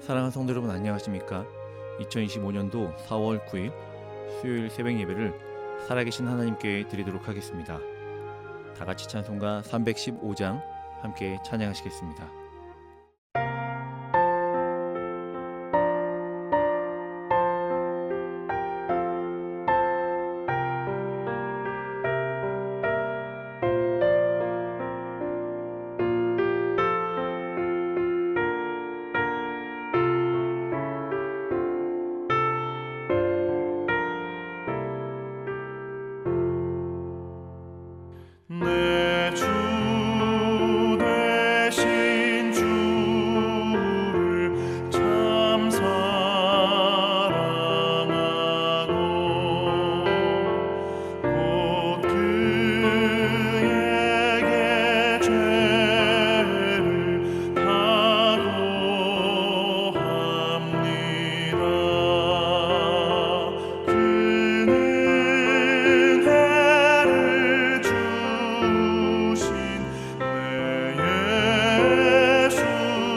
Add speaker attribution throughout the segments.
Speaker 1: 사랑하는 성도 여러분, 안녕하십니까? 2025년도 4월 9일 수요일 새벽 예배를 살아계신 하나님께 드리도록 하겠습니다. 다같이 찬송가 315장 함께 찬양하시겠습니다.
Speaker 2: 내 주 되신 주를 참 사랑하고 곧 그에게 죄를 다고합니다. 그는 해를 주신 내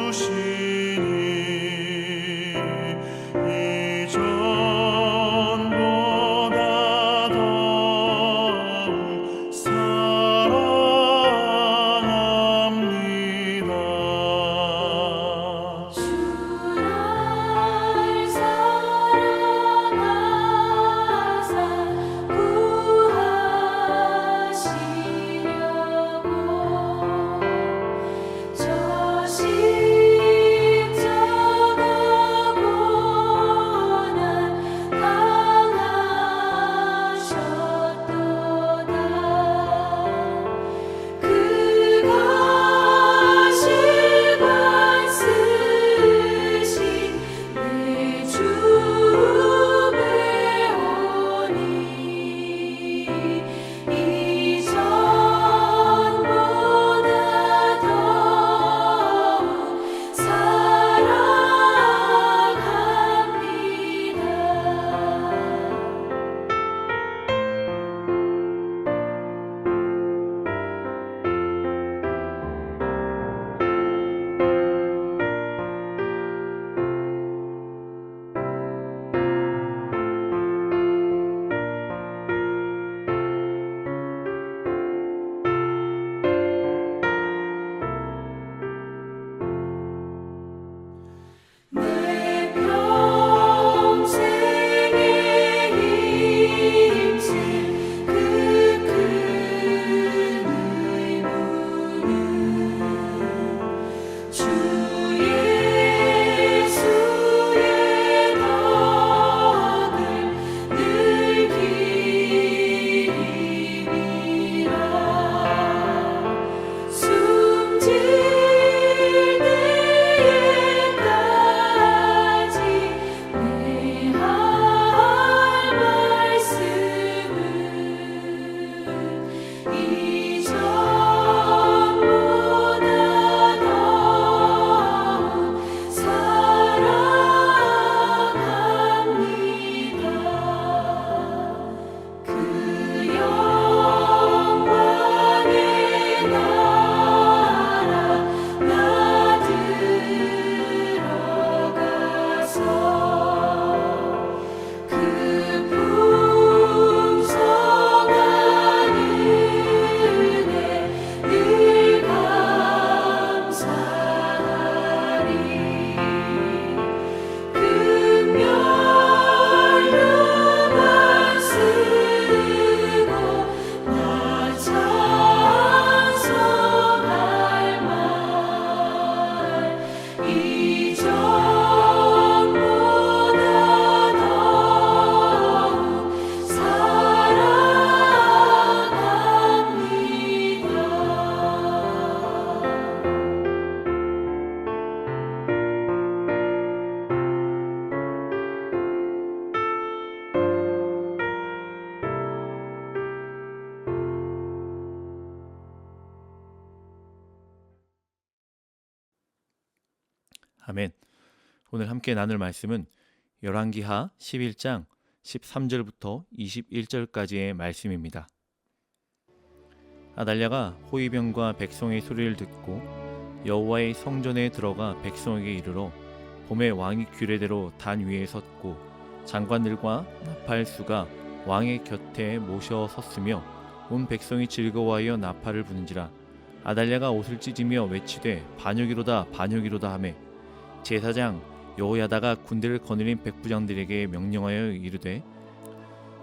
Speaker 2: 예수시니 이전보다 더욱 사랑합니다.
Speaker 3: 주 날 사랑하사 구하시려고 저 십자가 고난 당하셨도다. 그 가시관 쓰신 내 주 배우니 이전보다 더욱 내 평생에 힘쓸 그 큰 의무는 주 예수의 덕을 늘 기리라. 숨질 때까지 내 할 말씀은 이전보다 더욱 사랑합니다. 그 영광의 나라 나 들어가서 그 풍성한 은혜 늘 감사하리. 금멸류관 쓰고 나 찬송할 말 이전보다 더욱
Speaker 1: 아멘. 오늘 함께 나눌 말씀은 열왕기하 11장 13절부터 21절까지의 말씀입니다. 아달랴가 호위병과 백성의 소리를 듣고 여호와의 성전에 들어가 백성에게 이르러 봄에 왕이 규례대로 단 위에 섰고 장관들과 나팔수가 왕의 곁에 모셔 섰으며 온 백성이 즐거워하여 나팔을 부는지라. 아달랴가 옷을 찢으며 외치되 반역이로다 반역이로다 하매 제사장 여호야다가 군대를 거느린 백부장들에게 명령하여 이르되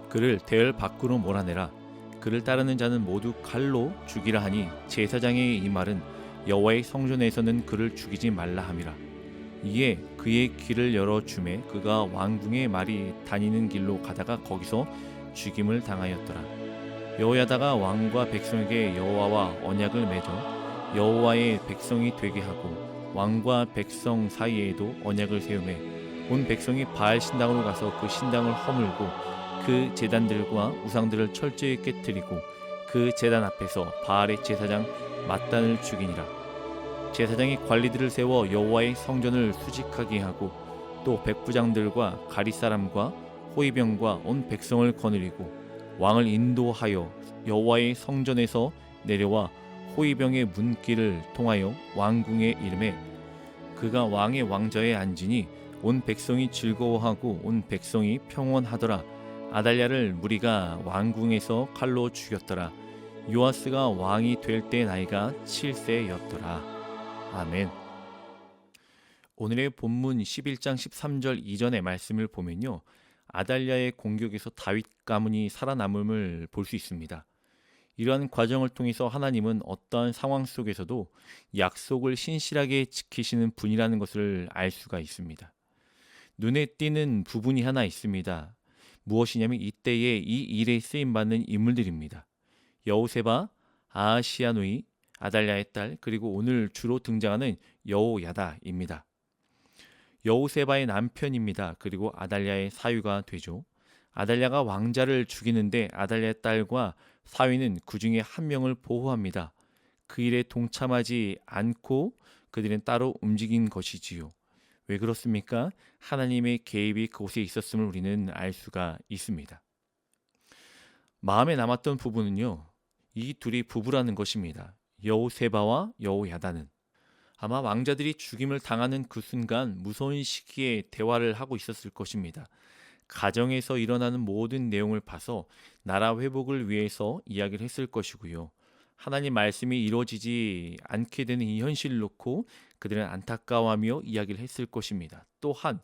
Speaker 1: 그를 대열 밖으로 몰아내라. 그를 따르는 자는 모두 칼로 죽이라 하니 제사장의 이 말은 여호와의 성전에서는 그를 죽이지 말라 함이라. 이에 그의 길을 열어 주매 그가 왕궁의 말이 다니는 길로 가다가 거기서 죽임을 당하였더라. 여호야다가 왕과 백성에게 여호와와 언약을 맺어 여호와의 백성이 되게 하고 왕과 백성 사이에도 언약을 세우매 온 백성이 바알 신당으로 가서 그 신당을 허물고 그 제단들과 우상들을 철저히 깨뜨리고 그 제단 앞에서 바알의 제사장 mat단을 죽이니라. 제사장이 관리들을 세워 여호와의 성전을 수직하게 하고 또 백부장들과 가릿사람과 호위병과 온 백성을 거느리고 왕을 인도하여 여호와의 성전에서 내려와 호위병의 문길을 통하여 왕궁에 이르매 그가 왕의 왕좌에 앉으니 온 백성이 즐거워하고 온 백성이 평온하더라. 아달랴를 무리가 왕궁에서 칼로 죽였더라. 요아스가 왕이 될 때 나이가 7세였더라. 아멘. 오늘의 본문 11장 13절 이전의 말씀을 보면요, 아달랴의 공격에서 다윗 가문이 살아남음을 볼 수 있습니다. 이러한 과정을 통해서 하나님은 어떠한 상황 속에서도 약속을 신실하게 지키시는 분이라는 것을 알 수가 있습니다. 눈에 띄는 부분이 하나 있습니다. 무엇이냐면 이때에 이 일에 쓰임받는 인물들입니다. 여호세바, 아하시야 누이, 아달랴의 딸, 그리고 오늘 주로 등장하는 여호야다입니다. 여호세바의 남편입니다. 그리고 아달랴의 사위가 되죠. 아달랴가 왕자를 죽이는데 아달랴의 딸과 사위는 그 중에 한 명을 보호합니다. 그 일에 동참하지 않고 그들은 따로 움직인 것이지요. 왜 그렇습니까? 하나님의 개입이 그곳에 있었음을 우리는 알 수가 있습니다. 마음에 남았던 부분은요, 이 둘이 부부라는 것입니다. 여호세바와 여호야다는 아마 왕자들이 죽임을 당하는 그 순간 무서운 시기에 대화를 하고 있었을 것입니다. 가정에서 일어나는 모든 내용을 봐서 나라 회복을 위해서 이야기를 했을 것이고요. 하나님 말씀이 이루어지지 않게 되는 이 현실을 놓고 그들은 안타까워하며 이야기를 했을 것입니다. 또한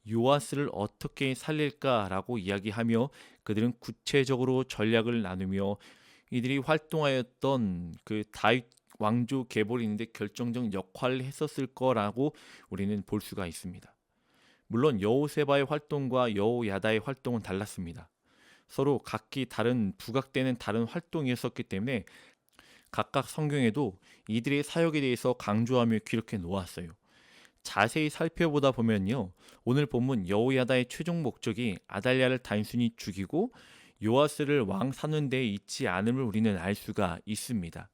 Speaker 1: 요아스를 어떻게 살릴까라고 이야기하며 그들은 구체적으로 전략을 나누며 이들이 활동하였던 그 다윗 왕조 계보를 잇는데 결정적 역할을 했었을 거라고 우리는 볼 수가 있습니다. 물론 여호세바의 활동과 여호야다의 활동은 달랐습니다. 서로 각기 다른 부각되는 다른 활동이었었기 때문에 각각 성경에도 이들의 사역에 대해서 강조하며 기록해 놓았어요. 자세히 살펴보다 보면요, 오늘 본문 여호야다의 최종 목적이 아달랴를 단순히 죽이고 요아스를 왕 사는 데 있지 않음을 우리는 알 수가 있습니다.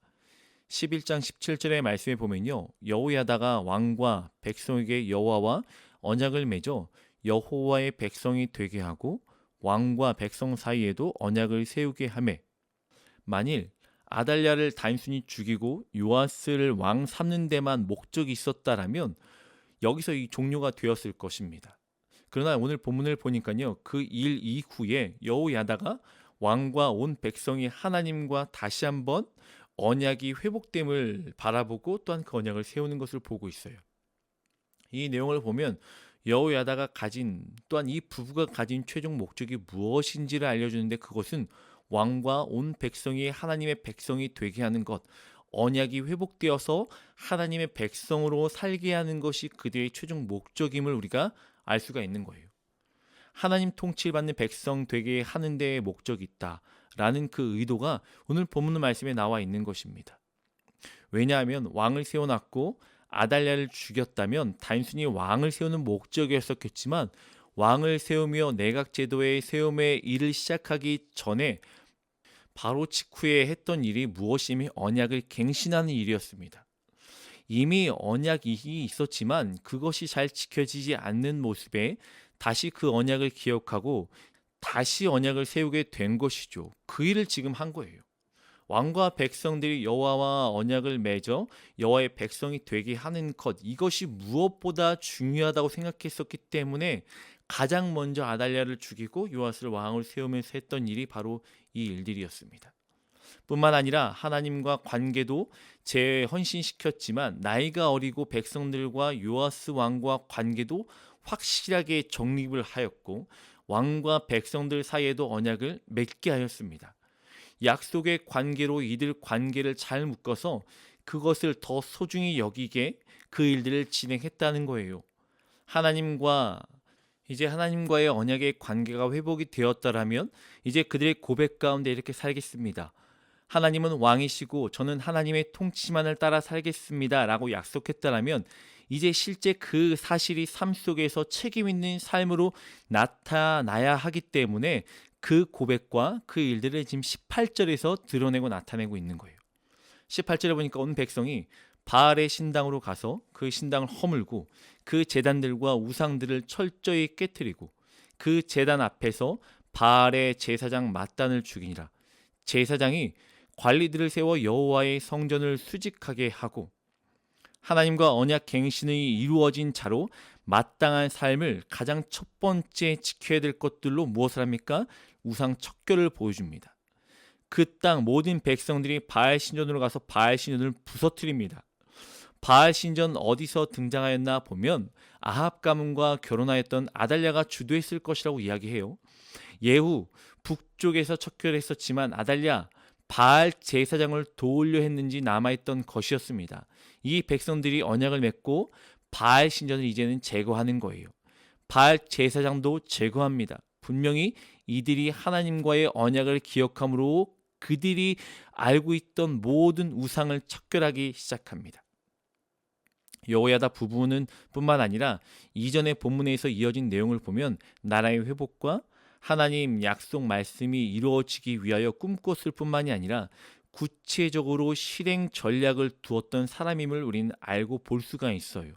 Speaker 1: 11장 17절의 말씀에 보면요, 여호야다가 왕과 백성에게 여호와와 언약을 맺어 여호와의 백성이 되게 하고 왕과 백성 사이에도 언약을 세우게 하매 만일 아달랴를 단순히 죽이고 요아스를 왕 삼는 데만 목적이 있었다라면 여기서 이 종료가 되었을 것입니다. 그러나 오늘 본문을 보니까요, 그 일 이후에 여호야다가 왕과 온 백성이 하나님과 다시 한번 언약이 회복됨을 바라보고 또한 그 언약을 세우는 것을 보고 있어요. 이 내용을 보면 여호야다가 가진 또한 이 부부가 가진 최종 목적이 무엇인지를 알려주는데 그것은 왕과 온 백성이 하나님의 백성이 되게 하는 것, 언약이 회복되어서 하나님의 백성으로 살게 하는 것이 그들의 최종 목적임을 우리가 알 수가 있는 거예요. 하나님 통치받는 백성 되게 하는 데에 목적이 있다라는 그 의도가 오늘 본문 말씀에 나와 있는 것입니다. 왜냐하면 왕을 세워놨고 아달랴를 죽였다면 단순히 왕을 세우는 목적이었었겠지만 왕을 세우며 내각제도의 세움의 일을 시작하기 전에 바로 직후에 했던 일이 무엇이며 언약을 갱신하는 일이었습니다. 이미 언약이 있었지만 그것이 잘 지켜지지 않는 모습에 다시 그 언약을 기억하고 다시 언약을 세우게 된 것이죠. 그 일을 지금 한 거예요. 왕과 백성들이 여호와와 언약을 맺어 여호와의 백성이 되게 하는 것, 이것이 무엇보다 중요하다고 생각했었기 때문에 가장 먼저 아달랴를 죽이고 요아스를 왕을 세우면서 했던 일이 바로 이 일들이었습니다. 뿐만 아니라 하나님과 관계도 재헌신시켰지만 나이가 어리고 백성들과 요아스 왕과 관계도 확실하게 정립을 하였고 왕과 백성들 사이에도 언약을 맺게 하였습니다. 약속의 관계로 이들 관계를 잘 묶어서 그것을 더 소중히 여기게 그 일들을 진행했다는 거예요. 하나님과의 언약의 관계가 회복이 되었다라면 이제 그들의 고백 가운데 이렇게 살겠습니다. 하나님은 왕이시고 저는 하나님의 통치만을 따라 살겠습니다 라고 약속했다라면 이제 실제 그 사실이 삶 속에서 책임 있는 삶으로 나타나야 하기 때문에 그 고백과 그 일들을 지금 18절에서 드러내고 나타내고 있는 거예요. 18절에 보니까 온 백성이 바알의 신당으로 가서 그 신당을 허물고 그 제단들과 우상들을 철저히 깨뜨리고 그 제단 앞에서 바알의 제사장 맏단을 죽이니라. 제사장이 관리들을 세워 여호와의 성전을 수직하게 하고 하나님과 언약 갱신이 이루어진 자로 마땅한 삶을 가장 첫 번째 지켜야 될 것들로 무엇을 합니까? 우상 척결을 보여줍니다. 그 땅 모든 백성들이 바알 신전으로 가서 바알 신전을 부서뜨립니다. 바알 신전 어디서 등장하였나 보면 아합 가문과 결혼하였던 아달랴가 주도했을 것이라고 이야기해요. 예후 북쪽에서 척결했었지만 아달랴 바알 제사장을 도우려 했는지 남아있던 것이었습니다. 이 백성들이 언약을 맺고 바알 신전을 이제는 제거하는 거예요. 바알 제사장도 제거합니다. 분명히 이들이 하나님과의 언약을 기억함으로 그들이 알고 있던 모든 우상을 척결하기 시작합니다. 여호야다 부부는 뿐만 아니라 이전의 본문에서 이어진 내용을 보면 나라의 회복과 하나님 약속 말씀이 이루어지기 위하여 꿈꿨을 뿐만이 아니라 구체적으로 실행 전략을 두었던 사람임을 우리는 알고 볼 수가 있어요.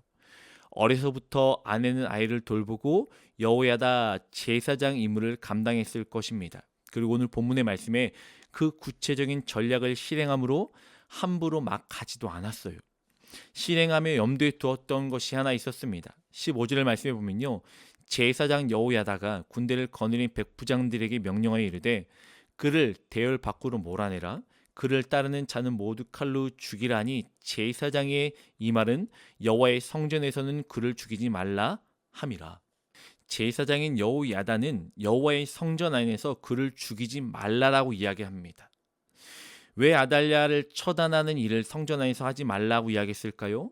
Speaker 1: 어려서부터 아내는 아이를 돌보고 여호야다 제사장 임무를 감당했을 것입니다. 그리고 오늘 본문의 말씀에 그 구체적인 전략을 실행함으로 함부로 막 가지도 않았어요. 실행하며 염두에 두었던 것이 하나 있었습니다. 15절의 말씀에 보면요. 제사장 여호야다가 군대를 거느린 백부장들에게 명령하여 이르되 그를 대열 밖으로 몰아내라. 그를 따르는 자는 모두 칼로 죽이라니 제사장의 이 말은 여호와의 성전에서는 그를 죽이지 말라 함이라. 제사장인 여호야다는 여호와의 성전 안에서 그를 죽이지 말라라고 이야기합니다. 왜 아달랴를 처단하는 일을 성전 안에서 하지 말라고 이야기했을까요?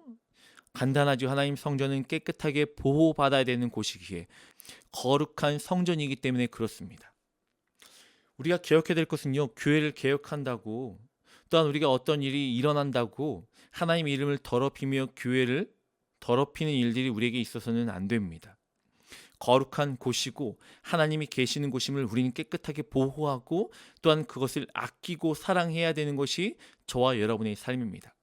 Speaker 1: 간단하죠. 하나님 성전은 깨끗하게 보호받아야 되는 곳이기에 거룩한 성전이기 때문에 그렇습니다. 우리가 기억해야 될 것은요. 교회를 개혁한다고 또한 우리가 어떤 일이 일어난다고 하나님 이름을 더럽히며 교회를 더럽히는 일들이 우리에게 있어서는 안 됩니다. 거룩한 곳이고 하나님이 계시는 곳임을 우리는 깨끗하게 보호하고 또한 그것을 아끼고 사랑해야 되는 것이 저와 여러분의 삶입니다.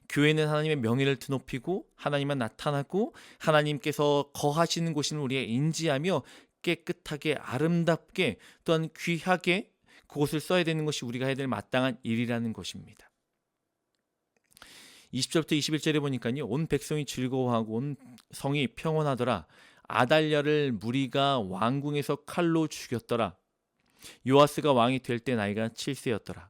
Speaker 1: 교회는 하나님의 명예를 드높이고 하나님만 나타나고 하나님께서 거하시는 곳임을 우리가 인지하며 깨끗하게 아름답게 또한 귀하게 그곳을 써야 되는 것이 우리가 해야 될 마땅한 일이라는 것입니다. 20절부터 21절에 보니까요. 온 백성이 즐거워하고 온 성이 평온하더라. 아달랴를 무리가 왕궁에서 칼로 죽였더라. 요아스가 왕이 될 때 나이가 7세였더라.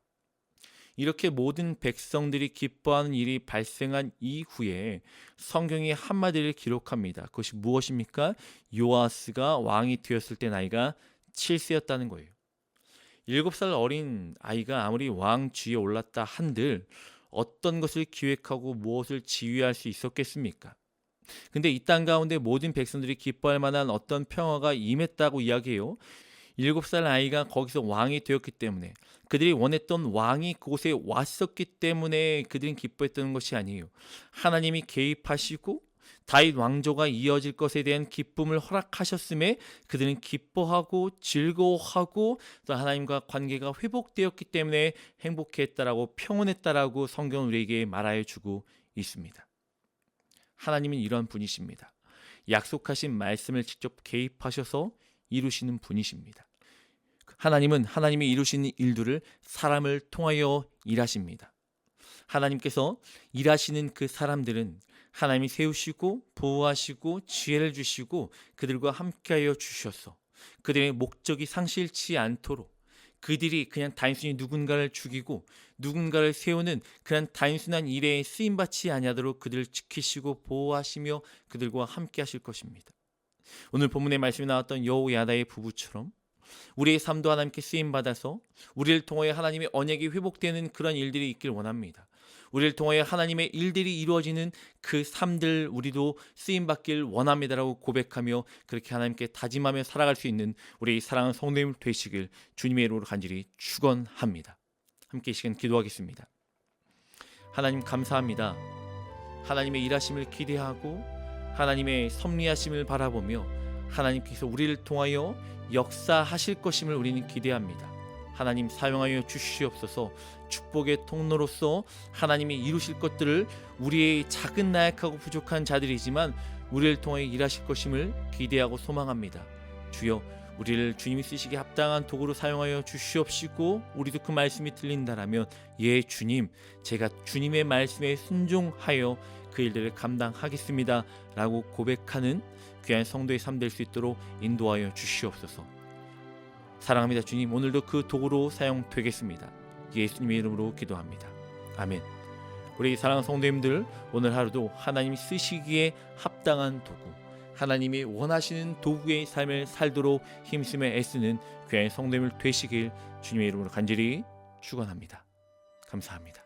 Speaker 1: 이렇게 모든 백성들이 기뻐하는 일이 발생한 이후에 성경이 한마디를 기록합니다. 그것이 무엇입니까? 요아스가 왕이 되었을 때 나이가 7세였다는 거예요. 7살 어린 아이가 아무리 왕 쥐에 올랐다 한들 어떤 것을 기획하고 무엇을 지휘할 수 있었겠습니까? 근데 이 땅 가운데 모든 백성들이 기뻐할 만한 어떤 평화가 임했다고 이야기해요. 7살 아이가 거기서 왕이 되었기 때문에 그들이 원했던 왕이 그곳에 왔었기 때문에 그들은 기뻐했던 것이 아니에요. 하나님이 개입하시고 다윗 왕조가 이어질 것에 대한 기쁨을 허락하셨음에 그들은 기뻐하고 즐거워하고 또 하나님과 관계가 회복되었기 때문에 행복했다라고 평온했다라고 성경은 우리에게 말하여 주고 있습니다. 하나님은 이러한 분이십니다. 약속하신 말씀을 직접 개입하셔서 이루시는 분이십니다. 하나님은 하나님이 이루신 일들을 사람을 통하여 일하십니다. 하나님께서 일하시는 그 사람들은 하나님이 세우시고 보호하시고 지혜를 주시고 그들과 함께하여 주셔서 그들의 목적이 상실치 않도록, 그들이 그냥 단순히 누군가를 죽이고 누군가를 세우는 그런 단순한 일에 쓰임받지 아니하도록 그들을 지키시고 보호하시며 그들과 함께 하실 것입니다. 오늘 본문의 말씀에 나왔던 여호야다의 부부처럼 우리의 삶도 하나님께 쓰임받아서 우리를 통하여 하나님의 언약이 회복되는 그런 일들이 있길 원합니다. 우리를 통하여 하나님의 일들이 이루어지는 그 삶들 우리도 쓰임받길 원합니다라고 고백하며 그렇게 하나님께 다짐하며 살아갈 수 있는 우리 사랑하는 성도님 되시길 주님의 이름으로 간절히 축원합니다. 함께 이 시간 기도하겠습니다. 하나님 감사합니다. 하나님의 일하심을 기대하고 하나님의 섭리하심을 바라보며 하나님께서 우리를 통하여 역사하실 것임을 우리는 기대합니다. 하나님 사용하여 주시옵소서. 축복의 통로로서 하나님이 이루실 것들을 우리의 작은 나약하고 부족한 자들이지만 우리를 통해 일하실 것임을 기대하고 소망합니다. 주여 우리를 주님이 쓰시기에 합당한 도구로 사용하여 주시옵시고 우리도 그 말씀이 들린다라면 예 주님 제가 주님의 말씀에 순종하여 그 일들을 감당하겠습니다 라고 고백하는 귀한 성도의 삶 될 수 있도록 인도하여 주시옵소서. 사랑합니다 주님, 오늘도 그 도구로 사용되겠습니다. 예수님의 이름으로 기도합니다. 아멘. 우리 사랑하는 성도님들, 오늘 하루도 하나님이 쓰시기에 합당한 도구, 하나님이 원하시는 도구의 삶을 살도록 힘쓰며 애쓰는 귀한 성도님들 되시길 주님의 이름으로 간절히 축원합니다. 감사합니다.